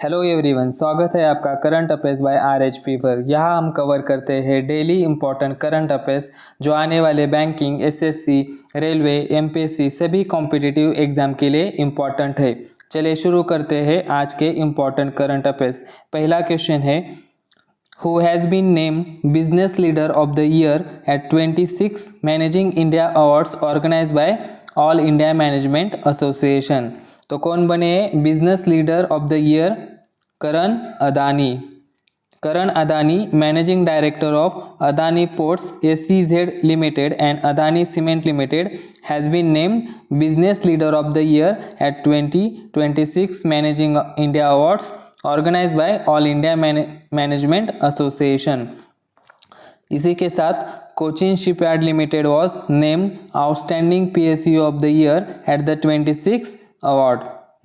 Hello everyone, स्वागत है आपका current affairs by RH fever. यहाँ हम कवर करते हैं डेली इंपॉर्टेंट करंट अफेयर्स जो आने वाले बैंकिंग, एसएससी, रेलवे, एमपीएससी सभी कॉम्पिटिटिव एग्जाम के लिए इम्पॉर्टेंट है। चलिए शुरू करते हैं आज के इम्पॉर्टेंट करंट अफेयर्स। पहला क्वेश्चन है, who has been named business leader of the year at 26 managing India awards organise by all India management association. तो कौन बने business leader of the year? Karan Adani. Karan Adani, managing director of Adani Ports SEZ Limited and Adani Cement Limited, has been named business leader of the year at 2026 Managing India Awards organized by All India Management Association। इसी के साथ Cochin shipyard limited was named outstanding PSU of the year at the 26 award.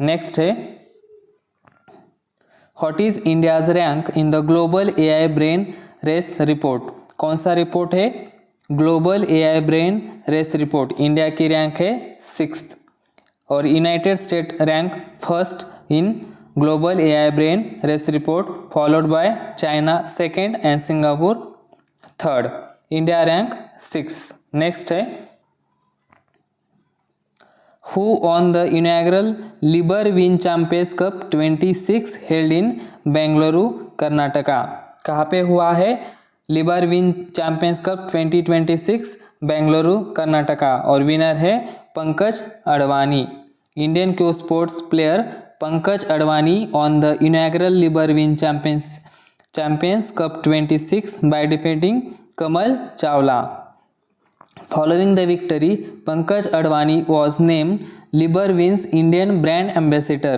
Next है, what is India's rank in the global AI brain race report? कौन सा report है? Global AI brain race report. India की rank है 6th और United State rank 1st in global AI brain race report, followed by China 2nd and Singapore 3rd। India rank 6th। Next है, who won the inaugural Liberwin Champions Cup 26 held in Bengaluru Karnataka? कहाँ पे हुआ है Liberwin champions cup 2026? Bengaluru Karnataka. और winner है Pankaj Advani. Indian cue sports player Pankaj Advani on the inaugural Liberwin champions cup 26 by defeating Kamal Chawla. Following the victory, Pankaj Advani was named Liberwin's Indian brand ambassador,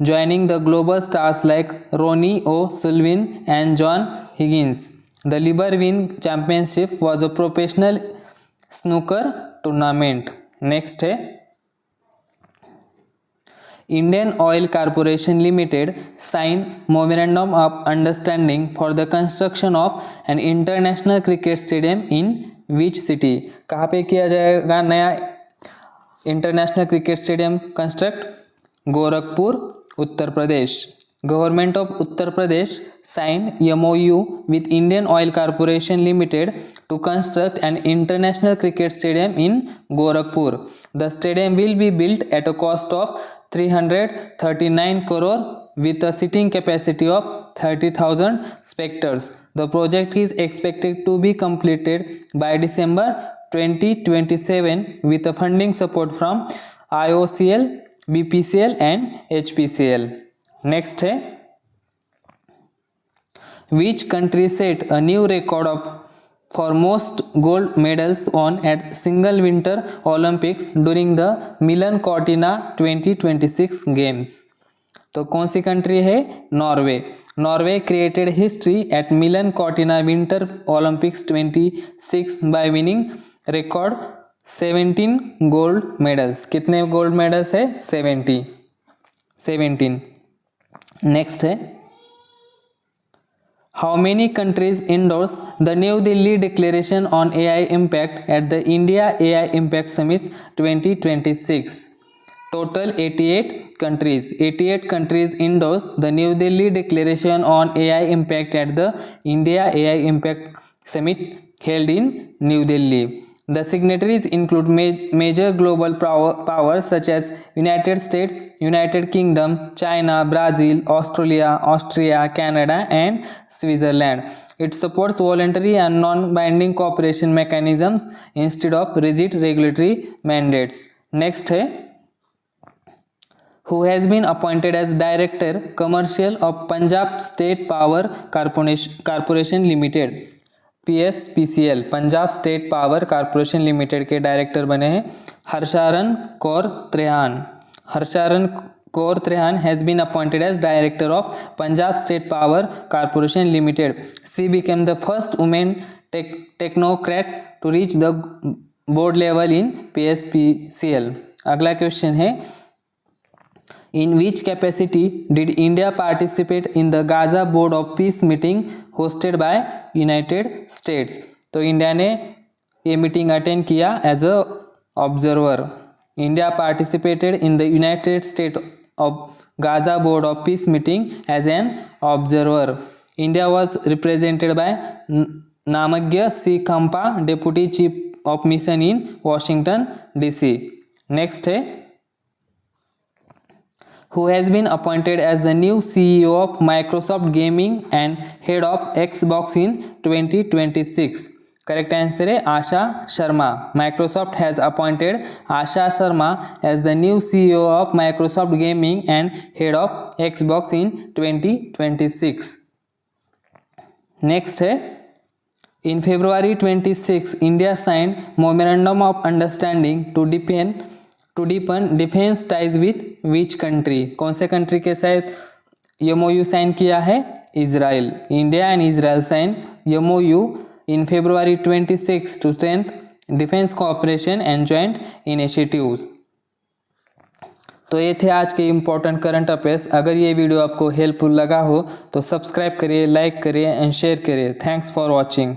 joining the global stars like Ronnie O'Sullivan and John Higgins. The Liberwin Championship was a professional snooker tournament. Next है, Indian Oil Corporation Limited signed memorandum of understanding for the construction of an international cricket stadium in which city? कहाँ पे किया जाएगा नया international cricket stadium construct? Gorakhpur, Uttar Pradesh. Government of Uttar Pradesh sign MOU with Indian Oil Corporation Limited to construct an international cricket stadium in Gorakhpur. The stadium will be built at a cost of 339 crore with a seating capacity of 30,000 spectators. The project is expected to be completed by December 2027 with a funding support from IOCL, BPCL and HPCL. Next है, which country set a new record for most gold medals won at single winter Olympics during the Milan Cortina 2026 games? तो कौन सी country है? Norway. Norway created history at Milan Cortina winter Olympics 26 by winning record 17 gold medals. कितने gold medals है? 17। Next है, how many countries endorse the New Delhi declaration on AI impact at the India AI impact summit 2026? Total 88 countries. 88 countries endorse the New Delhi Declaration on AI Impact at the India AI Impact Summit held in New Delhi. The signatories include major global powers such as United States, United Kingdom, China, Brazil, Australia, Austria, Canada, and Switzerland. It supports voluntary and non-binding cooperation mechanisms instead of rigid regulatory mandates. Next है, who has been appointed as Director Commercial of Punjab State Power Corporation Limited PSPCL? Punjab state power corporation limited के director बने हैं Harsharan Kaur Trehan. Harsharan Kaur Trehan has been appointed as Director of Punjab State Power Corporation Limited. She became the first woman technocrat to reach the board level in PSPCL. अगला question है, in which capacity did India participate in the Gaza Board of Peace meeting hosted by United States? तो India ने ये meeting attend किया as a observer. India participated in the United State of Gaza Board of Peace meeting as an observer. India was represented by Namagya C. Khampa, Deputy Chief of Mission in Washington DC. Next है, who has been appointed as the new CEO of Microsoft Gaming and head of Xbox in 2026. Correct answer है आशा Sharma. Microsoft has appointed Asha Sharma as the new CEO of Microsoft Gaming and head of Xbox in 2026. Next है, in February 26, India signed Memorandum of Understanding to deepen defense ties with which country? कौन से country के साथ MOU sign किया है? Israel. India and Israel sign MOU in February 26 to strengthen defense cooperation and joint initiatives. तो ये थे आज के इम्पोर्टेंट करंट अफेयर्स. अगर ये वीडियो आपको हेल्पफुल लगा हो तो सब्सक्राइब करिए, लाइक करिए एंड शेयर करिए. Thanks for watching.